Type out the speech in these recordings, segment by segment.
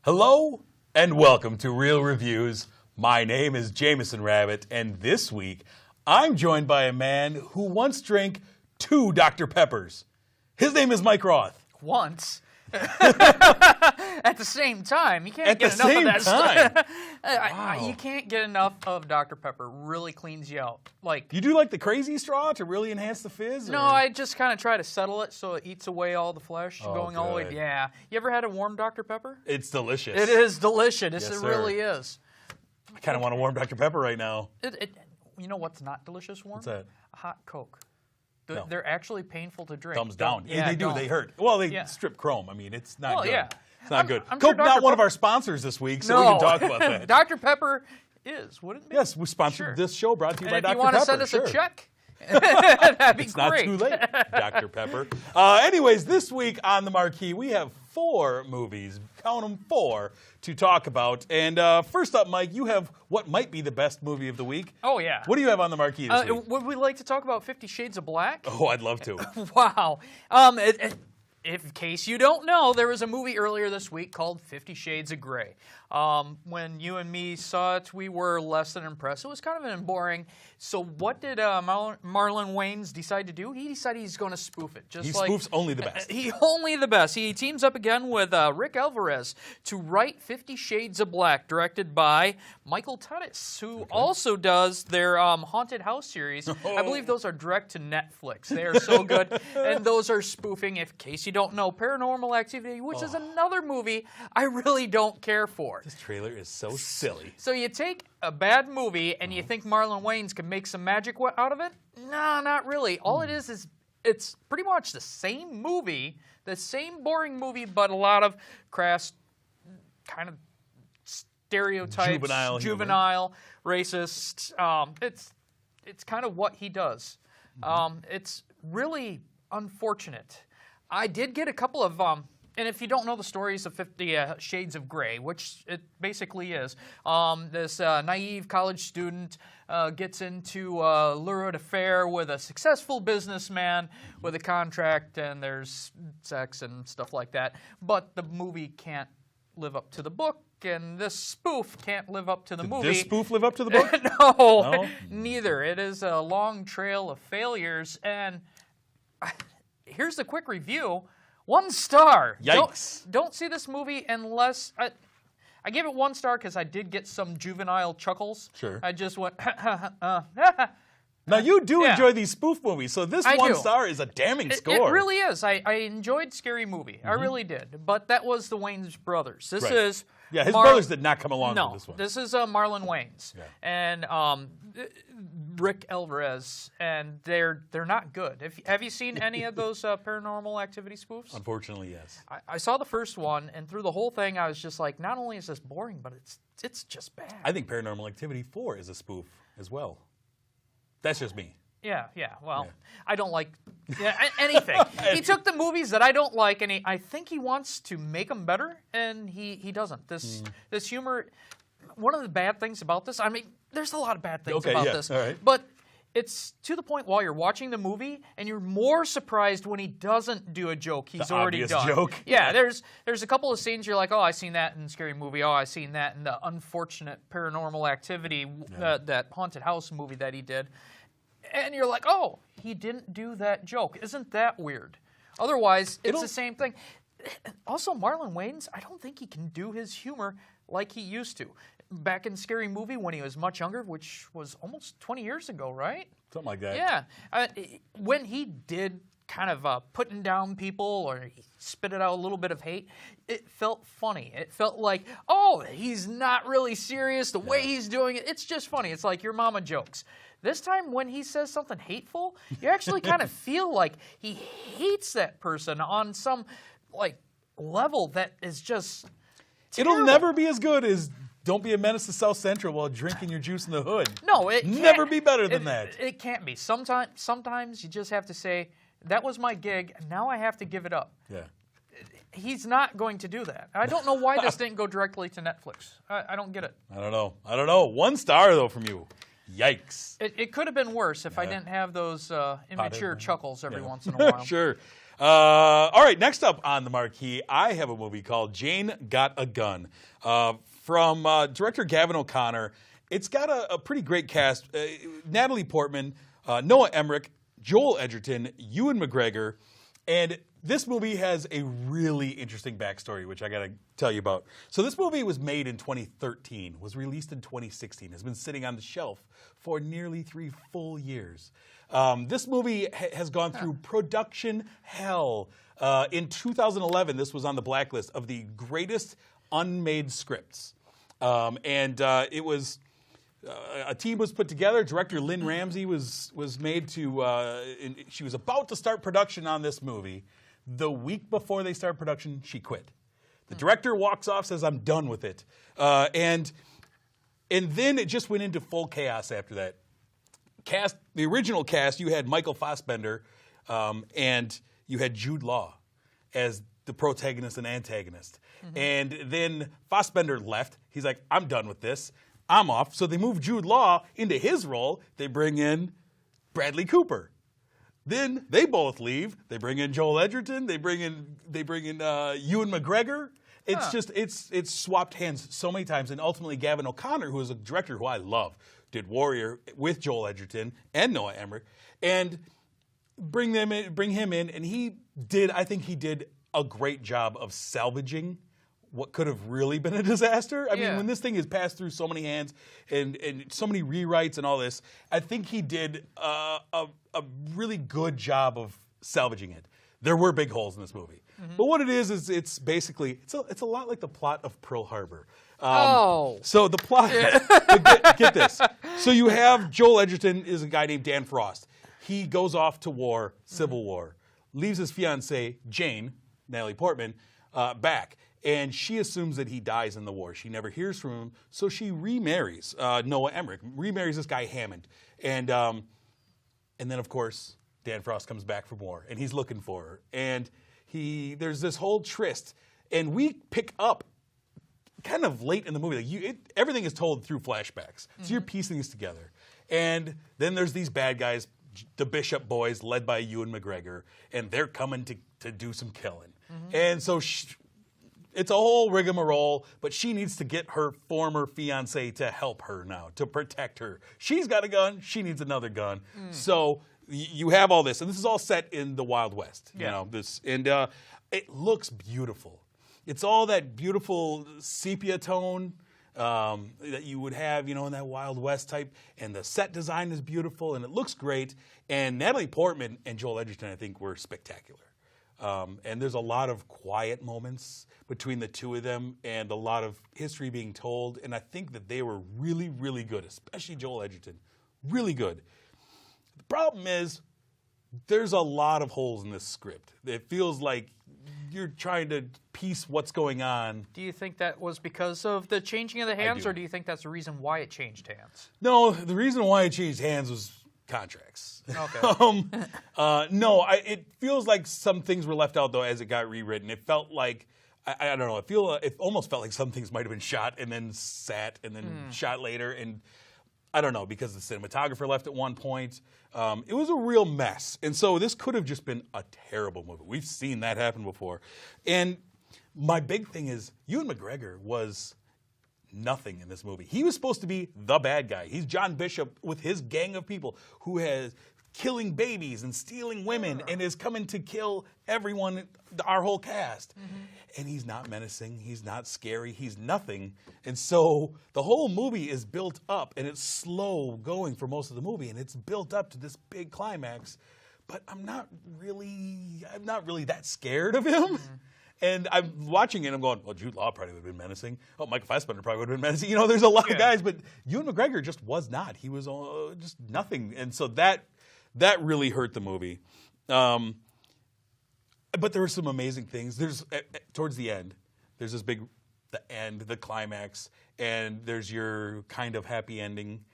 Hello and welcome to Real Reviews. My name is Jamison Rabbit, and this week I'm joined by a man who once drank 2 Dr. Peppers. His name is Mike Roth. Once. At the same time. You can't get enough of that stuff. Wow. You can't get enough of Dr. Pepper. Really cleans you out. Like, You do like the crazy straw to really enhance the fizz? no, or? I just kind of try to settle it so it eats away all the flesh Oh, going all the way. good. Yeah. You ever had a warm Dr. Pepper? It's delicious. It is delicious. Yes, it sir. really is. I kind of want a warm Dr. Pepper right now. You know what's not delicious warm? What's that? A hot Coke. No. They're actually painful to drink. Thumbs down. Yeah, they do. don't. They hurt. Well, they Yeah. strip chrome. I mean, it's not Well, good. yeah. It's not good. I'm Coke, sure not Dr. one of Pepper- our sponsors this week, so No. we can talk about that. Dr. Pepper is, wouldn't it be? Yes, we sponsored Sure. this show brought to you And by if Dr. you want to Pepper. send us Sure. a check, that'd be It's great. not too late, Dr. Pepper. Anyways, this week on the marquee, we have 4 movies, count them 4, to talk about. And first up, Mike, you have what might be the best movie of the week. Oh, yeah. What do you have on the marquee this week? Would we like to talk about 50 Shades of Black? Oh, I'd love to. Wow. In case you don't know, there was a movie earlier this week called 50 Shades of Grey. When you and me saw it, we were less than impressed. It was kind of boring. So what did Marlon Wayans decide to do? He decided he's going to spoof it. Just He like, spoofs only the best. Only the best. He teams up again with Rick Alvarez to write 50 Shades of Black, directed by Michael Tudis, who also does their Haunted House series. I believe those are direct to Netflix. They are so good. And those are spoofing, in case you don't know, Paranormal Activity, which is another movie I really don't care for. This trailer is so silly. So you take a bad movie and you think Marlon Wayans can make some magic out of it? No, not really. All it is it's pretty much the same movie, the same boring movie, but a lot of crass kind of stereotypes, juvenile, racist. It's kind of what he does. It's really unfortunate. I did get a couple of and if you don't know the stories of 50 Shades of Grey, which it basically is, this naive college student gets into a lurid affair with a successful businessman with a contract, and there's sex and stuff like that. But the movie can't live up to the book, and this spoof can't live up to the movie. Did this spoof live up to the book? No, neither. It is a long trail of failures, and here's the quick review. 1 star. Yikes. Don't see this movie unless... I give it 1 star because I did get some juvenile chuckles. Sure. I just went... Now, you do Yeah. enjoy these spoof movies, so this I 1 do. star is a damning score. It really is. I enjoyed Scary Movie. I really did. But that was the Wayans brothers. This Right. is... Yeah, his brothers did not come along No, with this one. this is Marlon Wayans Yeah. and Rick Alvarez, and they're not good. Have you seen any of those Paranormal Activity spoofs? Unfortunately, yes. I saw the first one, and through the whole thing, I was just like, not only is this boring, but it's just bad. I think Paranormal Activity 4 is a spoof as well. That's just me. Yeah. Well, Yeah. I don't like anything. He took the movies that I don't like, and I think he wants to make them better, and he doesn't. This humor. One of the bad things about this, I mean, there's a lot of bad things about this, all right. but it's to the point while you're watching the movie, and you're more surprised when he doesn't do a joke he's already obvious done. joke. Yeah, there's a couple of scenes you're like, oh, I seen that in Scary Movie. Oh, I seen that in the unfortunate Paranormal Activity, that Haunted House movie that he did. And you're like, oh, he didn't do that joke. Isn't that weird? Otherwise, it's the same thing. Also, Marlon Wayans, I don't think he can do his humor like he used to. Back in Scary Movie when he was much younger, which was almost 20 years ago, right? Something like that. Yeah. When he did kind of putting down people or he spit it out a little bit of hate, it felt funny. It felt like, oh, he's not really serious. The way he's doing it, it's just funny. It's like your mama jokes. This time when he says something hateful, you actually kind of feel like he hates that person on some level that is just terrible. It'll never be as good as Don't Be a Menace to South Central while drinking your juice in the hood. No, it can't. Never be better than that. It can't be. Sometimes you just have to say, that was my gig, now I have to give it up. Yeah. He's not going to do that. I don't know why this didn't go directly to Netflix. I don't get it. I don't know. 1 star, though, from you. Yikes. It could have been worse if I didn't have those immature chuckles every once in a while. Sure. All right, next up on the marquee, I have a movie called Jane Got a Gun from director Gavin O'Connor. It's got a pretty great cast. Natalie Portman, Noah Emmerich, Joel Edgerton, Ewan McGregor, and this movie has a really interesting backstory, which I got to tell you about. So this movie was made in 2013, was released in 2016, has been sitting on the shelf for nearly 3 full years. This movie has gone through production hell. In 2011, this was on the blacklist of the greatest unmade scripts. It was... a team was put together. Director Lynn Ramsey was made to. She was about to start production on this movie. The week before they start production, she quit. The director walks off, says, "I'm done with it," and then it just went into full chaos after that. The original cast, you had Michael Fassbender, and you had Jude Law as the protagonist and antagonist. And then Fassbender left. He's like, "I'm done with this. I'm off." So they move Jude Law into his role. They bring in Bradley Cooper. Then they both leave. They bring in Joel Edgerton. They bring in Ewan McGregor. It's just it's swapped hands so many times. And ultimately, Gavin O'Connor, who is a director who I love, did Warrior with Joel Edgerton and Noah Emmerich, and bring him in, and I think he did a great job of salvaging what could have really been a disaster. I mean, when this thing is passed through so many hands and so many rewrites and all this, I think he did a really good job of salvaging it. There were big holes in this movie. But what it is it's basically, it's a lot like the plot of Pearl Harbor. So the plot, get this. So you have Joel Edgerton is a guy named Dan Frost. He goes off to war, Civil War, leaves his fiancée, Jane, Natalie Portman, back. And she assumes that he dies in the war. She never hears from him, so she remarries Noah Emmerich, remarries this guy Hammond. And then, of course, Dan Frost comes back from war, and he's looking for her. And there's this whole tryst. And we pick up kind of late in the movie. Like everything is told through flashbacks. So you're piecing these together. And then there's these bad guys, the Bishop boys, led by Ewan McGregor, and they're coming to do some killing. And so it's a whole rigmarole, but she needs to get her former fiancé to help her now, to protect her. She's got a gun. She needs another gun. So you have all this, and this is all set in the Wild West. You know this, and it looks beautiful. It's all that beautiful sepia tone that you would have, in that Wild West type. And the set design is beautiful, and it looks great. And Natalie Portman and Joel Edgerton, I think, were spectacular. And there's a lot of quiet moments between the two of them and a lot of history being told. And I think that they were really, really good, especially Joel Edgerton. Really good. The problem is there's a lot of holes in this script. It feels like you're trying to piece what's going on. Do you think that was because of the changing of the hands, or do you think that's the reason why it changed hands? No, the reason why it changed hands was contracts. Okay. No, it feels like some things were left out, though, as it got rewritten. It felt like, I don't know, it almost felt like some things might have been shot and then sat and then shot later. And I don't know, because the cinematographer left at one point. It was a real mess. And so this could have just been a terrible movie. We've seen that happen before. And my big thing is, Ewan McGregor was nothing in this movie. He was supposed to be the bad guy. He's John Bishop with his gang of people who has killing babies and stealing women and is coming to kill everyone, our whole cast. And he's not menacing. He's not scary. He's nothing. And so the whole movie is built up, and it's slow going for most of the movie, and it's built up to this big climax. But I'm not really that scared of him. And I'm watching it, and I'm going, well, Jude Law probably would have been menacing. Oh, Michael Fassbender probably would have been menacing. There's a lot of guys, but Ewan McGregor just was not. He was just nothing. And so that really hurt the movie. But there were some amazing things. There's towards the end, there's the climax, and there's your kind of happy ending.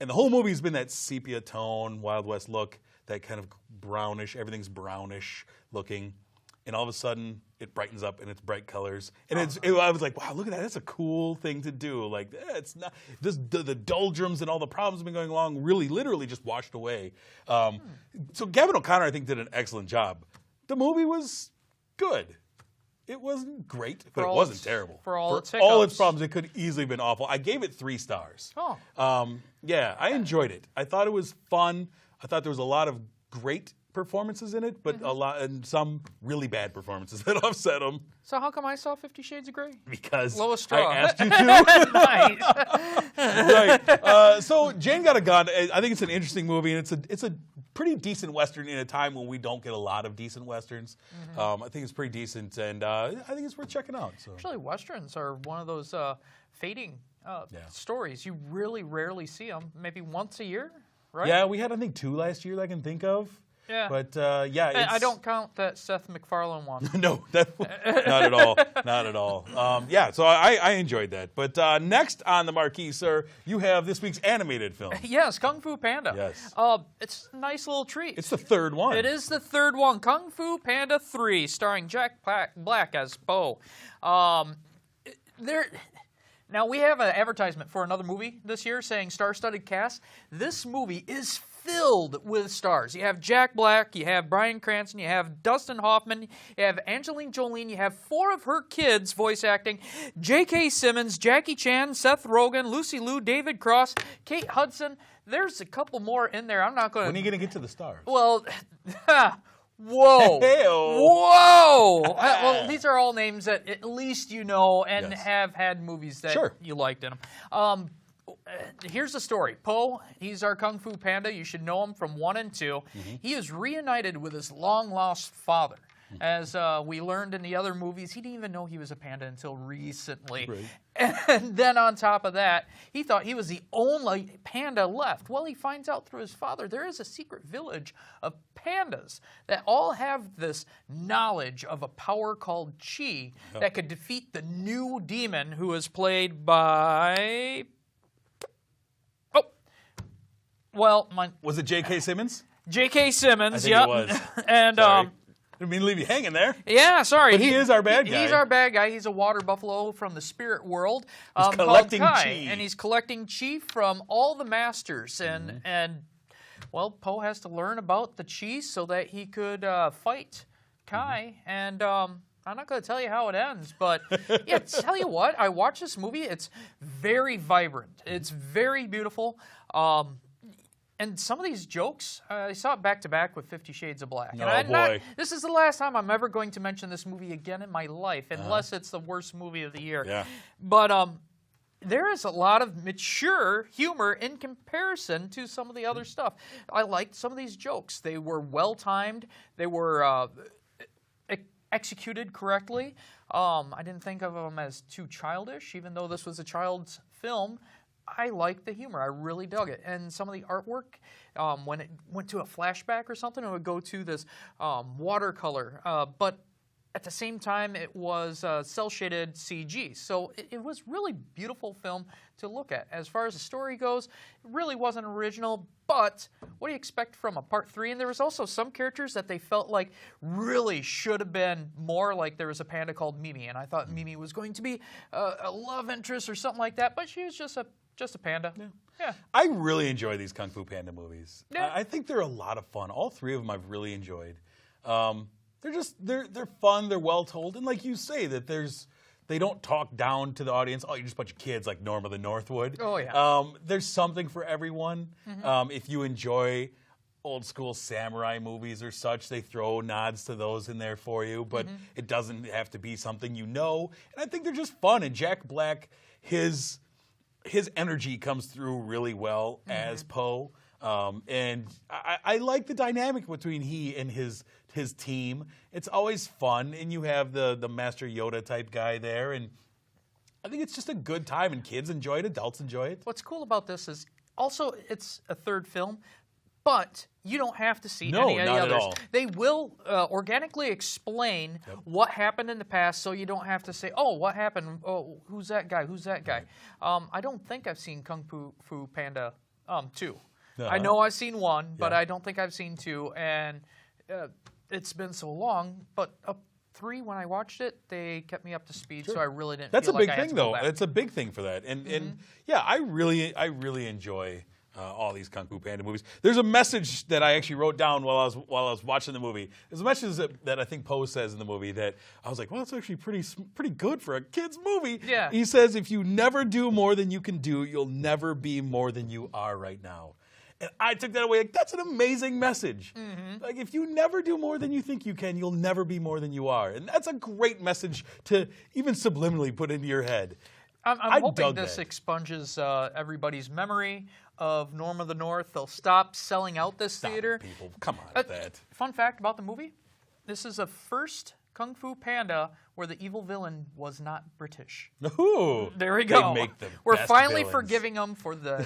And the whole movie's been that sepia tone, Wild West look, that kind of brownish, everything's brownish looking. And all of a sudden, it brightens up and it's bright colors. And I was like, wow, look at that. That's a cool thing to do. Like, it's not, the doldrums and all the problems have been going along really literally just washed away. So Gavin O'Connor, I think, did an excellent job. the movie was good. It wasn't great, but it all wasn't its- terrible. for all its all its hiccups. problems, it could easily have been awful. I gave it 3 stars. Oh. Yeah, I enjoyed it. I thought it was fun. I thought there was a lot of great performances in it, but and some really bad performances that offset them. So how come I saw 50 Shades of Grey? Because Lois Straw. I asked you to. Nice. Right. So Jane Got a Gun. I think it's an interesting movie, and it's a pretty decent Western in a time when we don't get a lot of decent Westerns. I think it's pretty decent, and I think it's worth checking out. So. Actually, Westerns are one of those fading stories. You really rarely see them. Maybe once a year, right? Yeah, we had, I think, 2 last year that I can think of. Yeah. But, yeah. It's... I don't count that Seth MacFarlane one. No, not at all. Not at all. Yeah, so I enjoyed that. But next on the marquee, sir, you have this week's animated film. Yes, Kung Fu Panda. Yes. It's a nice little treat. It's the 3rd one. It is the 3rd one, Kung Fu Panda 3, starring Jack Black as Po. Now, we have an advertisement for another movie this year saying star-studded cast. This movie is filled with stars. You have Jack Black, you have Bryan Cranston, you have Dustin Hoffman, you have Angelina Jolie, you have 4 of her kids voice acting, J.K. Simmons, Jackie Chan, Seth Rogen, Lucy Liu, David Cross, Kate Hudson. There's a couple more in there. I'm not going to... When are you going to get to the stars? Well... Whoa! Hey-o. Whoa! Well, these are all names that at least you know and Yes. have had movies that you liked in them. Here's the story. Po, he's our Kung Fu Panda. You should know him from 1 and 2. He is reunited with his long-lost father. As we learned in the other movies, he didn't even know he was a panda until recently. Right. And then on top of that, he thought he was the only panda left. Well, he finds out through his father there is a secret village of pandas that all have this knowledge of a power called Chi that could defeat the new demon who is played by... Was it J.K. Simmons? J.K. Simmons, I think it was. And Sorry. Didn't mean to leave you hanging there. Yeah, sorry. But he is our bad guy. He's our bad guy. He's a water buffalo from the spirit world. He's collecting called Kai, chi. and he's collecting chi from all the masters. And well, Po has to learn about the chi so that he could fight Kai. And I'm not going to tell you how it ends, but yeah, tell you what, I watched this movie. It's very vibrant. It's very beautiful. And some of these jokes, I saw it back to back with 50 Shades of Black. Oh, boy. This is the last time I'm ever going to mention this movie again in my life, unless it's the worst movie of the year. Yeah. But there is a lot of mature humor in comparison to some of the other stuff. I liked some of these jokes. They were well-timed. They were executed correctly. I didn't think of them as too childish, even though this was a child's film. I liked the humor. I really dug it. And some of the artwork, when it went to a flashback or something, it would go to this watercolor. But at the same time, it was cel-shaded CG. So it was really beautiful film to look at. As far as the story goes, it really wasn't original, but what do you expect from a part 3? And there was also some characters that they felt like really should have been more. Like there was a panda called Mimi, and I thought Mimi was going to be a love interest or something like that, but she was just a panda. Yeah. I really enjoy these Kung Fu Panda movies. Yeah. I think they're a lot of fun. All 3 of them I've really enjoyed. They're fun. They're well told, and like you say, that they don't talk down to the audience. Oh, you're just a bunch of kids like Norma the North would. Oh yeah. There's something for everyone. If you enjoy old school samurai movies or such, they throw nods to those in there for you, but it doesn't have to be something you know. And I think they're just fun. And Jack Black, his energy comes through really well as Po. And I like the dynamic between he and his team. It's always fun, and you have the Master Yoda type guy there, and I think it's just a good time, and kids enjoy it, adults enjoy it. What's cool about this is also it's a 3rd film, but you don't have to see any of the not others. at all. They will organically explain what happened in the past, so you don't have to say, oh, what happened? Oh, who's that guy? Who's that guy? I don't think I've seen Kung Fu Panda 2. I know I've seen 1, but I don't think I've seen 2, and it's been so long, but 3, when I watched it, they kept me up to speed, so I really didn't That's feel a big like I had thing, to go though. back. It's a big thing for that. And yeah, I really enjoy all these Kung Fu Panda movies. There's a message that I actually wrote down while I was watching the movie. There's a message that I think Poe says in the movie that I was like, well, it's actually pretty good for a kid's movie. Yeah. He says, if you never do more than you can do, you'll never be more than you are right now. And I took that away. Like, that's an amazing message. Like, if you never do more than you think you can, you'll never be more than you are. And that's a great message to even subliminally put into your head. I'm hoping this expunges everybody's memory of Norm of the North. They'll stop selling out this theater. People, come on with that. Fun fact about the movie, this is the first Kung Fu Panda where the evil villain was not British. Ooh, there we go. They make the We're best finally villains. forgiving them for the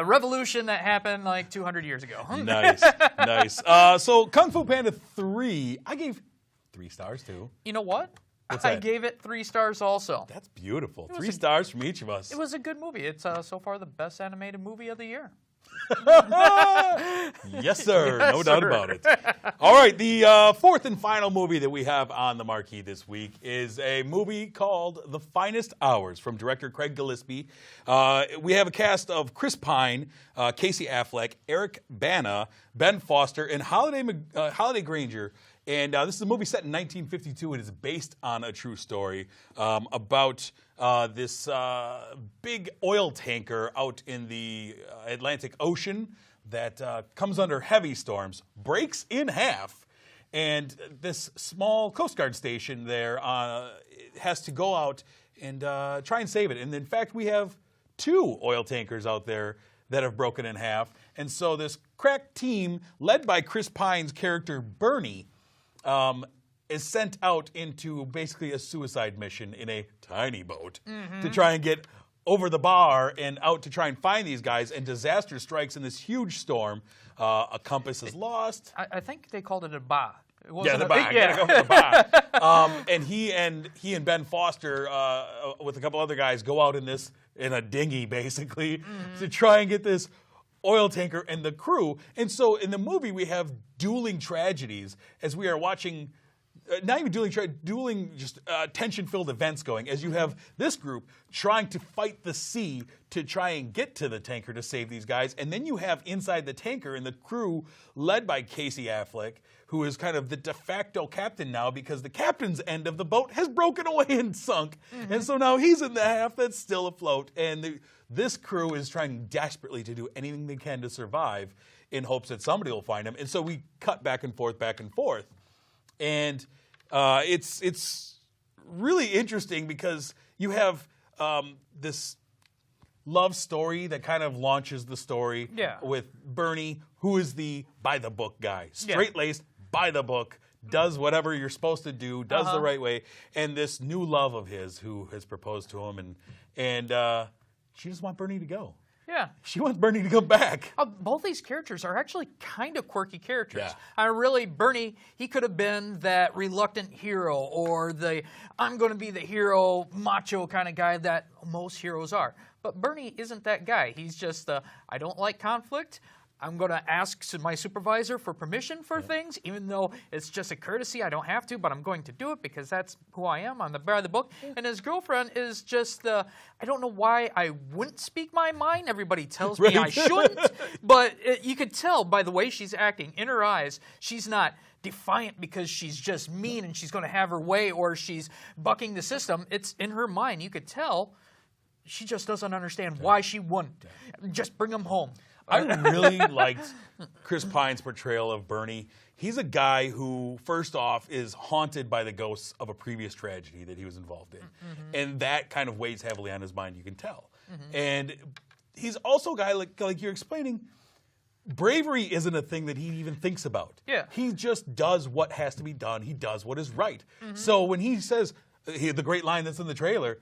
revolution that happened like 200 years ago. Nice, nice. So Kung Fu Panda 3, I gave 3 stars too. You know what? What's I that? gave it 3 stars also. That's beautiful. 3 stars from each of us. It was a good movie. It's so far the best animated movie of the year. Yes, sir. Yes, No doubt sir. about it. All right, the fourth and final movie that we have on the marquee this week is a movie called The Finest Hours from director Craig Gillespie. We have a cast of Chris Pine, Casey Affleck, Eric Bana, Ben Foster, and Holiday Granger. And this is a movie set in 1952. It is based on a true story about this big oil tanker out in the Atlantic Ocean that comes under heavy storms, breaks in half, and this small Coast Guard station there has to go out and try and save it. And in fact, we have 2 oil tankers out there that have broken in half. And so this crack team, led by Chris Pine's character Bernie, is sent out into basically a suicide mission in a tiny boat to try and get over the bar and out to try and find these guys. And disaster strikes in this huge storm. A compass is lost. I think they called it a ba. It Yeah, wasn't the a- bar. yeah. Gotta go for the bar. And he and Ben Foster, with a couple other guys, go out in a dinghy basically to try and get this oil tanker and the crew. And so in the movie we have dueling tragedies as we are watching. Not even dueling just tension-filled events going, as you have this group trying to fight the sea to try and get to the tanker to save these guys. And then you have inside the tanker and the crew led by Casey Affleck, who is kind of the de facto captain now because the captain's end of the boat has broken away and sunk. And so now he's in the half that's still afloat. And this crew is trying desperately to do anything they can to survive in hopes that somebody will find them. And so we cut back and forth. And it's really interesting because you have this love story that kind of launches the story with Bernie, who is the by-the-book guy. Straight-laced, by the book, does whatever you're supposed to do, does the right way. And this new love of his who has proposed to him. And she just wants Bernie to go. Yeah. She wants Bernie to come back. Both these characters are actually kind of quirky characters. Yeah. Really, Bernie, he could have been that reluctant hero or the I'm going to be the hero, macho kind of guy that most heroes are. But Bernie isn't that guy. He's just I don't like conflict. I'm going to ask my supervisor for permission for things, even though it's just a courtesy. I don't have to, but I'm going to do it because that's who I am. I'm the by the book. And his girlfriend is just I don't know why I wouldn't speak my mind. Everybody tells me I shouldn't. But you could tell by the way she's acting in her eyes, she's not defiant because she's just mean and she's going to have her way or she's bucking the system. It's in her mind. You could tell she just doesn't understand why she wouldn't. Just bring him home. I really liked Chris Pine's portrayal of Bernie. He's a guy who, first off, is haunted by the ghosts of a previous tragedy that he was involved in. And that kind of weighs heavily on his mind, you can tell. And he's also a guy, like you're explaining, bravery isn't a thing that he even thinks about. Yeah. He just does what has to be done. He does what is right. So when he says, the great line that's in the trailer,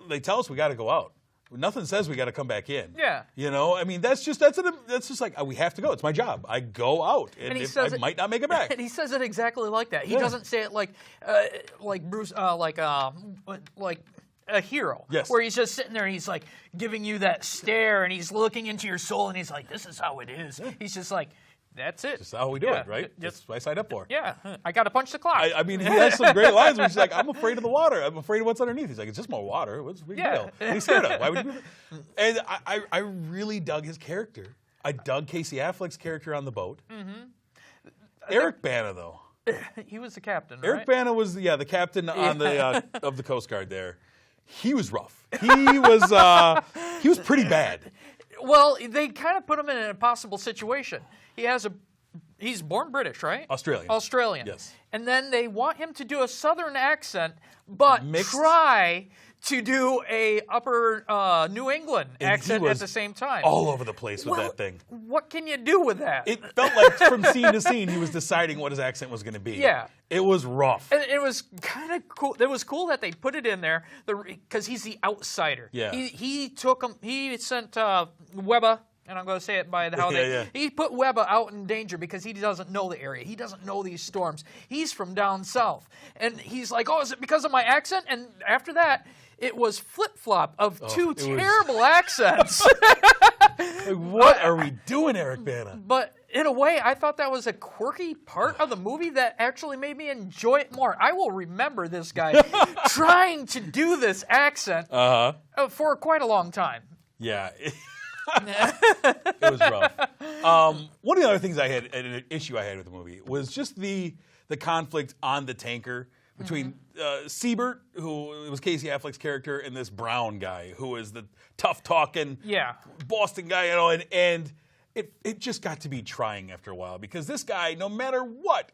they tell us we got to go out. Nothing says we got to come back in. Yeah. You know, I mean, that's just like, we have to go. It's my job. I go out, and he if says I might not make it back. And he says it exactly like that. He doesn't say it like Bruce, like a hero. Yes. Where he's just sitting there and he's like giving you that stare and he's looking into your soul and he's like, this is how it is. He's just like, that's it. That's how we do it, right? That's what I signed up for. Yeah, I got to punch the clock. I mean, he has some great lines where he's like, I'm afraid of the water. I'm afraid of what's underneath. He's like, it's just more water. What's the big deal? What are you scared of? Why would you do that? And I really dug his character. I dug Casey Affleck's character on the boat. Eric Bana, though. He was the captain, right? Eric Bana was the captain on the of the Coast Guard there. He was rough. He was pretty bad. Well, they kind of put him in an impossible situation. He's born British, right? Australian. Yes. And then they want him to do a Southern accent, but try to do a upper New England accent at the same time. All over the place with that thing. What can you do with that? It felt like from scene to scene he was deciding what his accent was going to be. Yeah. It was rough. And it was kind of cool. It was cool that they put it in there because he's the outsider. Yeah. He took him. He sent Webba. And I'm going to say it by how he put Webba out in danger because he doesn't know the area. He doesn't know these storms. He's from down south. And he's like, oh, is it because of my accent? And after that, it was flip-flop of two terrible accents. Like, what are we doing, Eric Bana? But in a way, I thought that was a quirky part of the movie that actually made me enjoy it more. I will remember this guy trying to do this accent for quite a long time. Yeah. It was rough. One of the other things an issue I had with the movie was just the conflict on the tanker between Siebert, who was Casey Affleck's character, and this Brown guy, who is the tough-talking Boston guy, and it just got to be trying after a while because this guy, no matter what,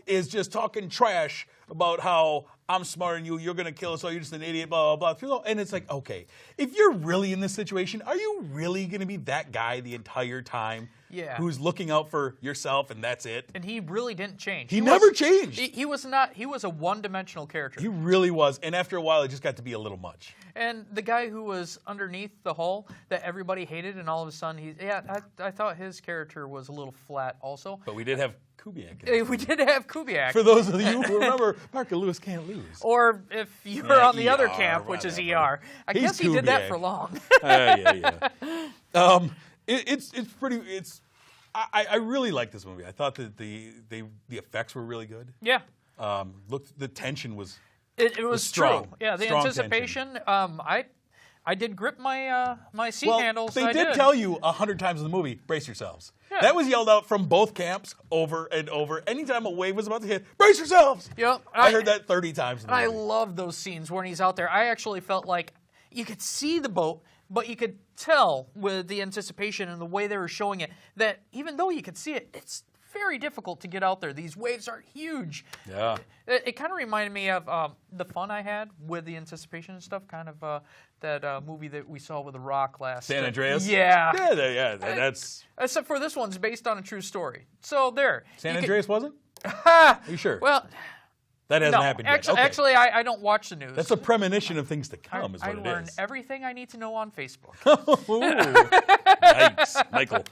is just talking trash about how I'm smarter than you, you're going to kill us all, you're just an idiot, blah, blah, blah. And it's like, okay, if you're really in this situation, are you really going to be that guy the entire time who's looking out for yourself and that's it? And he really didn't change. He never changed. He was a one-dimensional character. He really was. And after a while, it just got to be a little much. And the guy who was underneath the hull that everybody hated, and all of a sudden, I thought his character was a little flat also. But we did have Kubiak. We did have Kubiak. For those of you who remember, Parker Lewis can't lose. Or if you were on the other camp, which is ER. I guess he did that for long. It's pretty. I really like this movie. I thought that the effects were really good. Yeah. The tension was. It was strong. True. Yeah, the strong anticipation. I did grip my my seat handles. They did tell you 100 times in the movie, brace yourselves. Yeah. That was yelled out from both camps over and over. Anytime a wave was about to hit, brace yourselves. Yep. I heard that 30 times in the movie. I love those scenes when he's out there. I actually felt like you could see the boat, but you could tell with the anticipation and the way they were showing it that even though you could see it, it's very difficult to get out there. These waves are huge. Yeah. It kind of reminded me of the fun I had with the anticipation and stuff, kind of that movie that we saw with The Rock last. San Andreas? Yeah. Yeah, that's... Except for this one's based on a true story. So there. San Andreas wasn't? Are you sure? Well... That hasn't happened yet. Actually, I don't watch the news. That's a premonition of things to come, is what it is. I learn everything I need to know on Facebook. Yikes, Michael.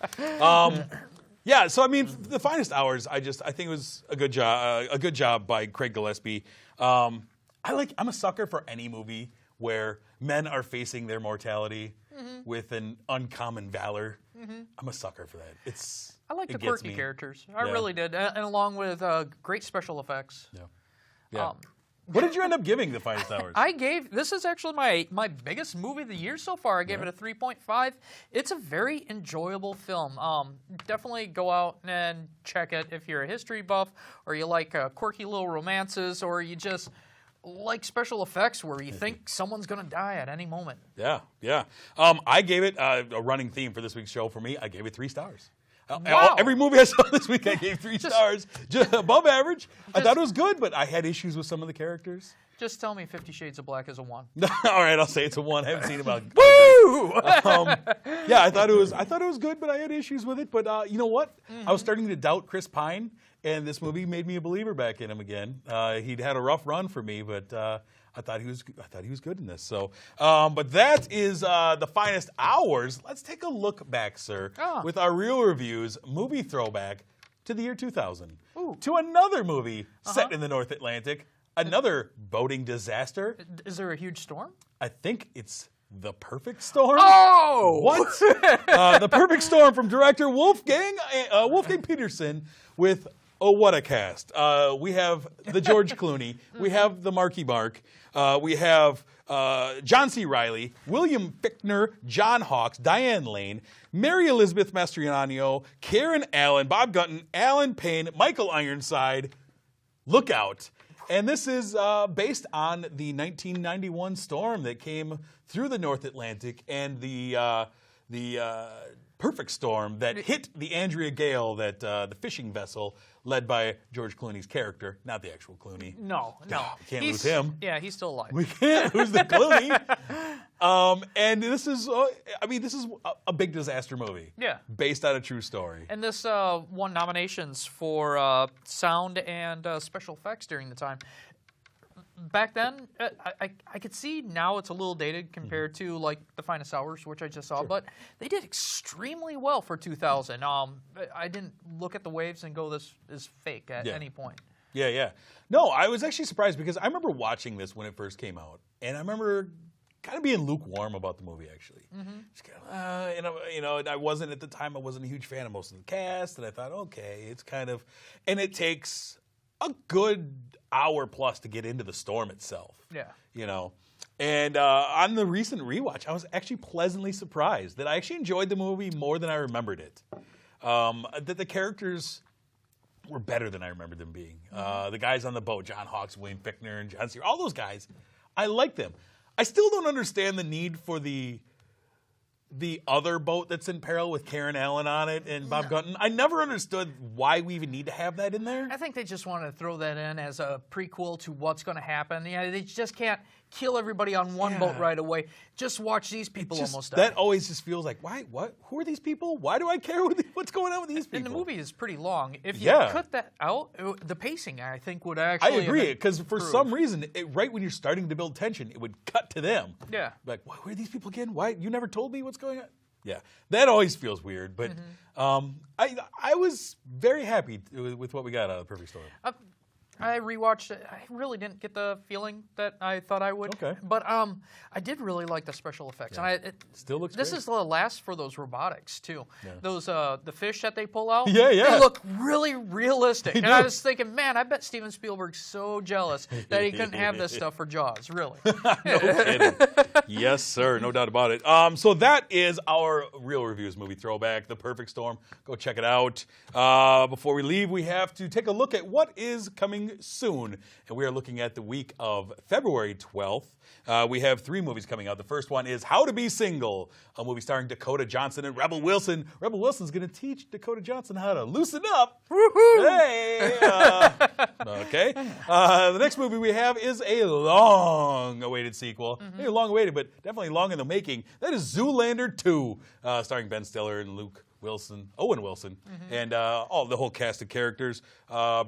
Yeah, so I mean, The Finest Hours. I think it was a good job by Craig Gillespie. I'm a sucker for any movie where men are facing their mortality with an uncommon valor. I'm a sucker for that. I like the quirky characters. I really did, and along with great special effects. Yeah. What did you end up giving The Finest Hours? This is actually my biggest movie of the year so far. I gave it a 3.5. It's a very enjoyable film. Definitely go out and check it if you're a history buff or you like quirky little romances or you just like special effects where you think someone's going to die at any moment. Yeah. I gave it a running theme for this week's show for me. I gave it 3 stars. Wow. Every movie I saw this week, I gave 3 stars. Just above average. I thought it was good, but I had issues with some of the characters. Just tell me 50 Shades of Black is a 1. All right, I'll say it's a 1. I haven't seen it about. Woo! Yeah, I thought it was good, but I had issues with it. But you know what? I was starting to doubt Chris Pine, and this movie made me a believer back in him again. He'd had a rough run for me, but I thought he was good in this. So, but that is The Finest Hours. Let's take a look back, sir, with our real reviews, movie throwback to the year 2000, to another movie set in the North Atlantic, another boating disaster. Is there a huge storm? I think it's The Perfect Storm. Oh! What? The Perfect Storm from director Wolfgang Peterson with what a cast. We have the George Clooney. We have the Marky Mark. We have John C. Reilly, William Fichtner, John Hawkes, Diane Lane, Mary Elizabeth Mastriano, Karen Allen, Bob Gunton, Alan Payne, Michael Ironside. Look out. And this is based on the 1991 storm that came through the North Atlantic and the perfect storm that hit the Andrea Gale, that the fishing vessel led by George Clooney's character, not the actual Clooney. No. We can't lose him. Yeah, he's still alive. We can't lose the Clooney. And this is, this is a big disaster movie. Yeah. Based on a true story. And this won nominations for sound and special effects during the time. Back then, I could see now it's a little dated compared to like The Finest Hours, which I just saw, but they did extremely well for 2000. I didn't look at the waves and go, this is fake at any point. Yeah. No, I was actually surprised because I remember watching this when it first came out, and I remember kind of being lukewarm about the movie, actually. Just kind of, and I wasn't at the time. I wasn't a huge fan of most of the cast, and I thought, okay, it's kind of, and it takes a good hour plus to get into the storm itself. Yeah. And on the recent rewatch, I was actually pleasantly surprised that I actually enjoyed the movie more than I remembered it. That the characters were better than I remembered them being. The guys on the boat, John Hawkes, William Fichtner, and John C. all those guys, I like them. I still don't understand the need for the other boat that's in peril with Karen Allen on it and Bob Gunton. I never understood why we even need to have that in there. I think they just wanted to throw that in as a prequel to what's going to happen. They just can't kill everybody on one boat right away. Just watch these people almost die. That always just feels like, why? What? Who are these people? Why do I care what's going on with these people? And the movie is pretty long. If you cut that out, the pacing, I think, would actually... I agree, because for some reason, right when you're starting to build tension, it would cut to them. Yeah. Like, who are these people again? Why? You never told me what's going on? Yeah, that always feels weird, but I was very happy with what we got out of The Perfect Storm. I rewatched it. I really didn't get the feeling that I thought I would. Okay. But I did really like the special effects. Yeah. And it still looks This great. is the last for those robotics, too. Yeah. Those, the fish that they pull out. Yeah. They look really realistic. And do. I was thinking, man, I bet Steven Spielberg's so jealous that he couldn't have this stuff for Jaws, really. No kidding. Yes, sir. No doubt about it. So that is our Real Reviews movie throwback, The Perfect Storm. Go check it out. Before we leave, we have to take a look at what is coming soon. And we are looking at the week of February 12th. We have 3 movies coming out. The first one is How to Be Single, a movie starring Dakota Johnson and Rebel Wilson. Rebel Wilson's going to teach Dakota Johnson how to loosen up. Woohoo! Hey! Okay. The next movie we have is a long-awaited sequel. Maybe long-awaited, but definitely long in the making. That is Zoolander 2, starring Ben Stiller and Owen Wilson, and the whole cast of characters,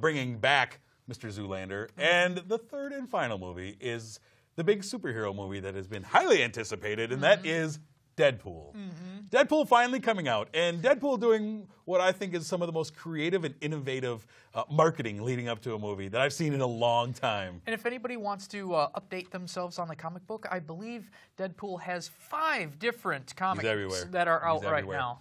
bringing back Mr. Zoolander. And the third and final movie is the big superhero movie that has been highly anticipated, and that is Deadpool. Deadpool finally coming out, and Deadpool doing what I think is some of the most creative and innovative marketing leading up to a movie that I've seen in a long time. And if anybody wants to update themselves on the comic book, I believe Deadpool has 5 different comics that are out right now.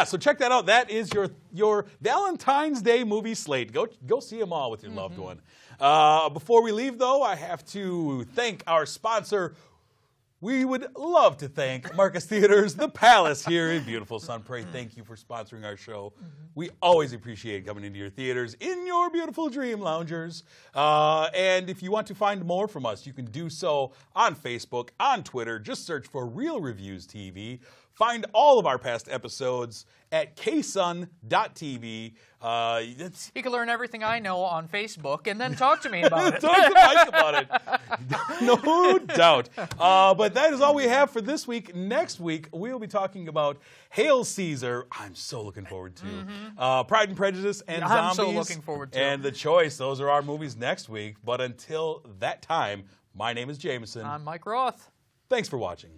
So check that out. That is your Valentine's Day movie slate. Go see them all with your loved one. Before we leave, though, I have to thank our sponsor. We would love to thank Marcus Theaters, The Palace here in beautiful Sun Prairie. Thank you for sponsoring our show. We always appreciate coming into your theaters in your beautiful dream loungers. And if you want to find more from us, you can do so on Facebook, on Twitter. Just search for Real Reviews TV. Find all of our past episodes at ksun.tv. You can learn everything I know on Facebook and then talk to me about it. Talk to Mike about it. No doubt. But that is all we have for this week. Next week, we'll be talking about Hail Caesar. I'm so looking forward to. Pride and Prejudice and Zombies. I'm so looking forward to. And The Choice. Those are our movies next week. But until that time, my name is Jamison. I'm Mike Roth. Thanks for watching.